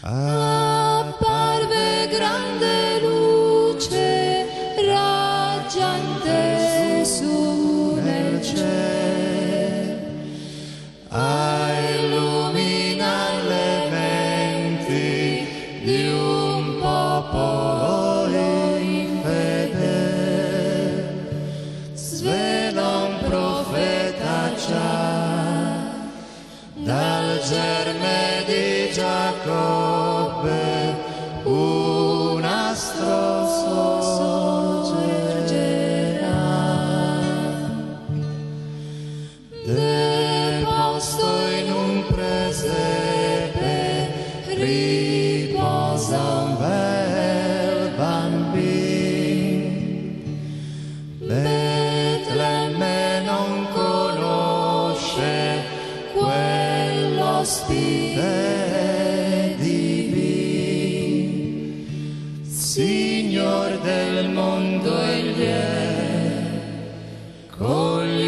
apparve grande luce raggiante su nel cielo, a illuminar le menti di un popolo in fede. Svela un profeta già dal germe di Giacobbe, un astro sorgerà. Deposto in un presepe riposa un bel bambino. Betlemme non conosce quell'ospite divino, Signor del mondo egli è, con gli